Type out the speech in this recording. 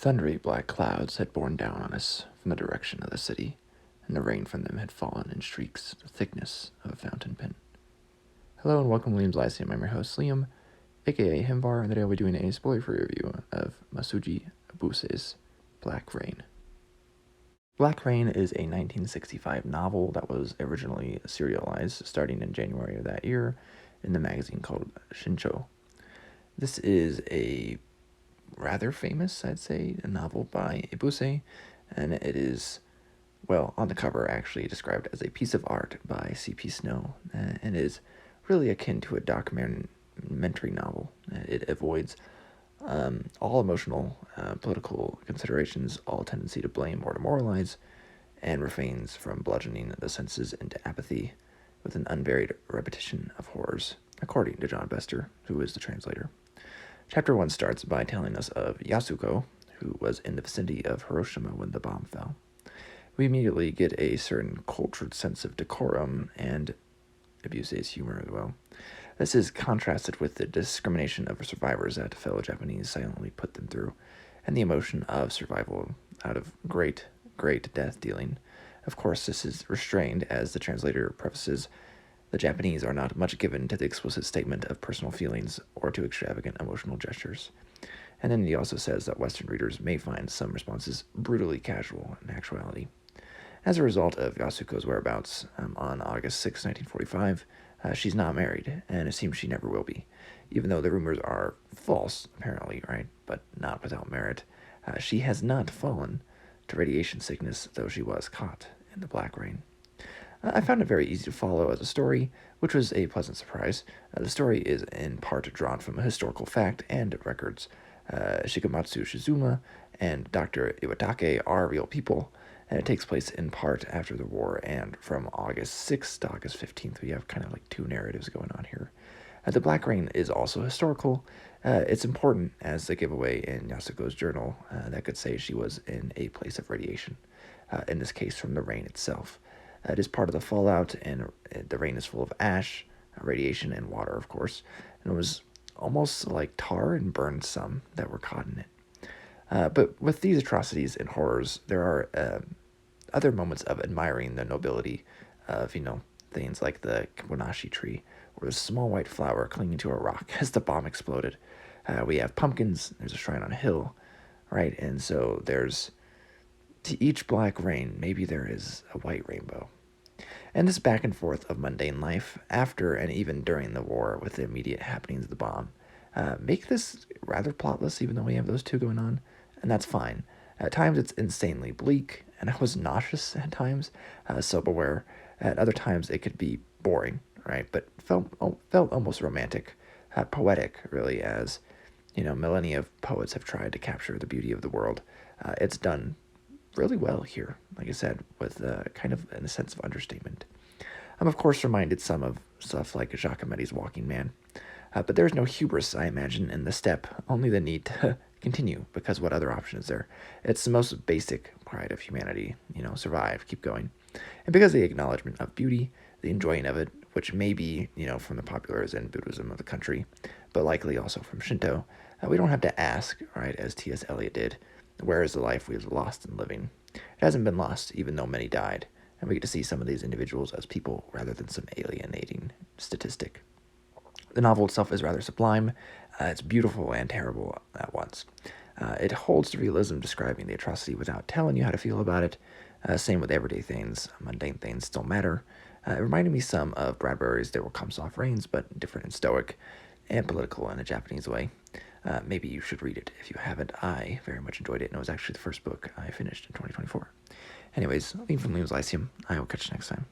Thundery black clouds had borne down on us from the direction of the city, and the rain from them had fallen in streaks the thickness of a fountain pen. Hello and welcome to Liam's Lyceum. I'm your host, Liam, aka Himvar, and today I'll be doing a spoiler-free review of Masuji Ibuse's Black Rain. Black Rain is a 1965 novel that was originally serialized starting in January of that year in the magazine called Shincho. This is a rather famous, I'd say, a novel by Ibuse, and it is, well, on the cover actually described as a piece of art by C.P. Snow, and is really akin to a documentary novel. It avoids all emotional, political considerations, all tendency to blame or to moralize, and refrains from bludgeoning the senses into apathy with an unvaried repetition of horrors, according to John Bester, who is the translator. Chapter 1 starts by telling us of Yasuko, who was in the vicinity of Hiroshima when the bomb fell. We immediately get a certain cultured sense of decorum and Ibuse's humor as well. This is contrasted with the discrimination of survivors that fellow Japanese silently put them through, and the emotion of survival out of great death dealing. Of course, this is restrained, as the translator prefaces, the Japanese are not much given to the explicit statement of personal feelings or to extravagant emotional gestures. And then he also says that Western readers may find some responses brutally casual in actuality. As a result of Yasuko's whereabouts on August 6, 1945, she's not married, and it seems she never will be, even though the rumors are false, apparently, right, but not without merit. She has not fallen to radiation sickness, though she was caught in the Black Rain. I found it very easy to follow as a story, which was a pleasant surprise. The story is in part drawn from a historical fact and records. Shikamatsu Shizuma and Dr. Iwatake are real people, and it takes place in part after the war, and from August 6th to August 15th, we have kind of like two narratives going on here. The Black Rain is also historical. It's important as the giveaway in Yasuko's journal that could say she was in a place of radiation, in this case from the rain itself. It is part of the fallout, and the rain is full of ash, radiation, and water, of course, and it was almost like tar and burned some that were caught in it. But with these atrocities and horrors, there are other moments of admiring the nobility of, things like the kabonashi tree, or the small white flower clinging to a rock as the bomb exploded. We have pumpkins, there's a shrine on a hill, right? And so there's, to each black rain, maybe there is a white rainbow. And this back and forth of mundane life, after and even during the war, with the immediate happenings of the bomb, make this rather plotless, even though we have those two going on, and that's fine. At times it's insanely bleak, and I was nauseous at times, self-aware. At other times it could be boring, right? But felt almost romantic, poetic, really, as, millennia of poets have tried to capture the beauty of the world. It's done really well here, like I said, with kind of in a sense of understatement. I'm of course reminded some of stuff like Giacometti's Walking Man, but there's no hubris, I imagine, in the step, only the need to continue, because what other option is there? It's the most basic pride of humanity, survive, keep going. And because of the acknowledgement of beauty, the enjoying of it, which may be, from the popular Zen Buddhism of the country, but likely also from Shinto, we don't have to ask, right, as T.S. Eliot did, where is the life we've lost in living? It hasn't been lost, even though many died, and we get to see some of these individuals as people rather than some alienating statistic. The novel itself is rather sublime. It's beautiful and terrible at once. It holds the realism describing the atrocity without telling you how to feel about it. Same with everyday things. Mundane things still matter. It reminded me some of Bradbury's There Will Come Soft Rains, but different and stoic and political in a Japanese way. Maybe you should read it if you haven't. I very much enjoyed it, and it was actually the first book I finished in 2024. Anyways, Liam from Liam's Lyceum. I will catch you next time.